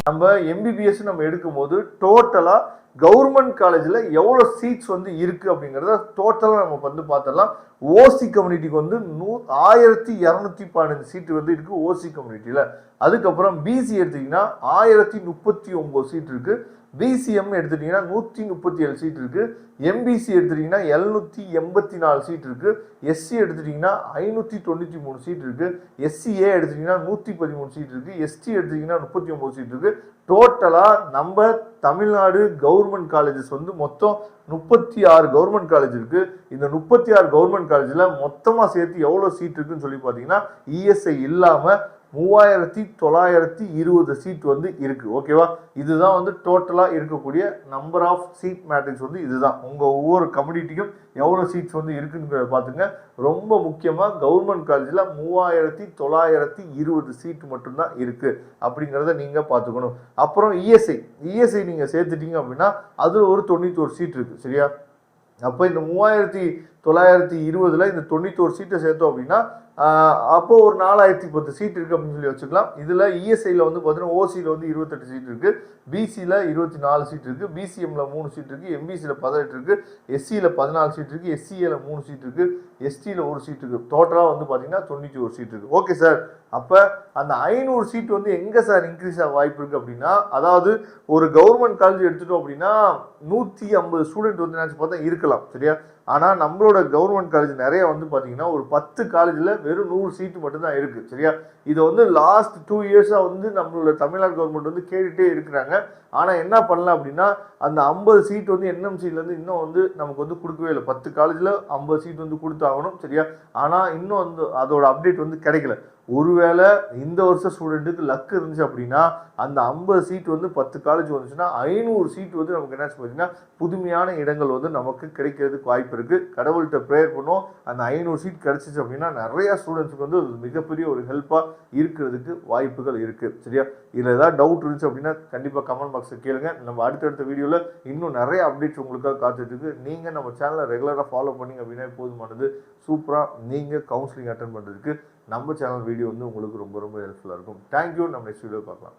நம்ம எம்பிபிஎஸ் நம்ம எடுக்கும்போது டோட்டலா கவர்மெண்ட் காலேஜில் எவ்வளோ சீட்ஸ் வந்து இருக்கு அப்படிங்கிறத டோட்டலாக நம்ம வந்து பார்த்தலாம். ஓசி கம்யூனிட்டிக்கு வந்து 1215 சீட்டு வந்து இருக்கு ஓசி கம்யூனிட்டியில். அதுக்கப்புறம் பிசி எடுத்தீங்கன்னா 1039 சீட் இருக்கு. பிசிஎம் எடுத்துட்டீங்கன்னா 137 சீட் இருக்கு. எம்பிசி எடுத்துட்டீங்கன்னா 784 சீட் இருக்கு. எஸ்சி எடுத்துட்டீங்கன்னா 593 சீட் இருக்கு. எஸ்சிஏ எடுத்துட்டீங்கன்னா 113 சீட் இருக்கு. எஸ்டி எடுத்துட்டீங்கன்னா 39 சீட் இருக்கு. டோட்டலா நம்ம தமிழ்நாடு கவர்மெண்ட் காலேஜஸ் வந்து மொத்தம் 36 கவர்மெண்ட் காலேஜ் இருக்கு. இந்த 36 கவர்மெண்ட் காலேஜ்ல மொத்தமா சேர்த்து எவ்வளவு சீட் இருக்குன்னு சொல்லி பாத்தீங்கன்னா இஎஸ்ஐ இல்லாம 3920 சீட் வந்து இருக்கு. ஓகேவா? இதுதான் வந்து டோட்டலா இருக்கக்கூடிய நம்பர் ஆஃப் சீட் மேட்ரிக்ஸ் வந்து இதுதான். உங்க ஒவ்வொரு கம்யூனிட்டிக்கும் எவ்வளவு சீட்ஸ் வந்து இருக்குங்கிறத பாத்துங்க. ரொம்ப முக்கியமா கவர்மெண்ட் காலேஜ்ல 3920 சீட் மட்டும்தான் இருக்கு அப்படிங்கிறத நீங்க பாத்துக்கணும். அப்புறம் இஎஸ்ஐ நீங்க சேர்த்துட்டீங்க அப்படின்னா அதுல ஒரு 91 சீட் இருக்கு. சரியா? அப்ப இந்த 3920ல இந்த 91 சீட்டை சேர்த்தோம் அப்படின்னா அப்போ ஒரு 4010 சீட் இருக்கு அப்படின்னு சொல்லி வச்சுக்கலாம். இதுல இஎஸ்ஐல வந்து பார்த்தீங்கன்னா ஓசியில் வந்து 28 சீட் இருக்கு, பிசியில் 24 சீட் இருக்கு, பிசிஎம்ல 3 சீட் இருக்கு, எம்பிசியில் 18 இருக்கு, எஸ்சியில் 14 சீட் இருக்கு, எஸ்சிஏல 3 சீட் இருக்கு, எஸ்டியில் 1 சீட் இருக்கு. டோட்டலா வந்து பாத்தீங்கன்னா 91 சீட் இருக்கு. ஓகே சார், அப்ப அந்த 500 சீட் வந்து எங்க சார் இன்க்ரீஸ் ஆக வாய்ப்பு இருக்கு அப்படின்னா, அதாவது ஒரு கவர்மெண்ட் காலேஜ் எடுத்துட்டோம் அப்படின்னா 150 ஸ்டூடெண்ட் வந்து நினைச்சு பார்த்தா இருக்கலாம். சரியா? ஆனா நம்மளோட கவர்மெண்ட் காலேஜ் நிறைய வந்து பாத்தீங்கன்னா ஒரு 10 காலேஜ்ல வெறும் 100 சீட்டு மட்டும் தான் இருக்கு. சரியா? இது வந்து லாஸ்ட் 2 இயர்ஸா வந்து நம்மளோட தமிழ்நாடு கவர்மெண்ட் வந்து கேட்டுட்டே இருக்கிறாங்க. ஆனா என்ன பண்ணலாம் அப்படின்னா அந்த 50 சீட் வந்து என்எம்சில இருந்து இன்னும் வந்து நமக்கு வந்து கொடுக்கவே இல்லை. 10 காலேஜ்ல 50 சீட் வந்து கொடுத்தாகணும். சரியா? ஆனா இன்னும் வந்து அதோட அப்டேட் வந்து கிடைக்கல. ஒருவேளை இந்த வருஷம் ஸ்டூடெண்ட்டுக்கு லக் இருந்துச்சு அப்படின்னா அந்த 50 சீட் வந்து 10 காலேஜ் வந்துச்சுன்னா 500 சீட் வந்து நமக்கு என்ன பார்த்தீங்கன்னா புதுமையான இடங்கள் வந்து நமக்கு கிடைக்கிறதுக்கு வாய்ப்பு இருக்கு. கடவுள்கிட்ட ப்ரேயர் பண்ணுவோம். அந்த 500 சீட் கிடைச்சிச்சு அப்படின்னா நிறைய ஸ்டூடெண்ட்ஸுக்கு வந்து மிகப்பெரிய ஒரு ஹெல்ப்பா இருக்கிறதுக்கு வாய்ப்புகள் இருக்கு. சரியா? இதுல ஏதாவது டவுட் இருந்துச்சு அப்படின்னா கண்டிப்பா கமெண்ட் பாக்ஸ்ல கேளுங்க. நம்ம அடுத்தடுத்த வீடியோல இன்னும் நிறைய அப்டேட்ஸ் உங்களுக்காக காத்துட்டு இருக்கு. நீங்க நம்ம சேனலை ரெகுலரா ஃபாலோ பண்ணீங்க அப்படின்னா போதுமானது. சூப்பரா நீங்க கவுன்சிலிங் அட்டென்ட் பண்றதுக்கு நம்ம சேனல் வீடியோ வந்து உங்களுக்கு ரொம்ப ரொம்ப ஹெல்ப்ஃபுல்லா இருக்கும். தேங்க்யூ. நம்ம நெக்ஸ்ட் வீடியோ பார்க்கலாம்.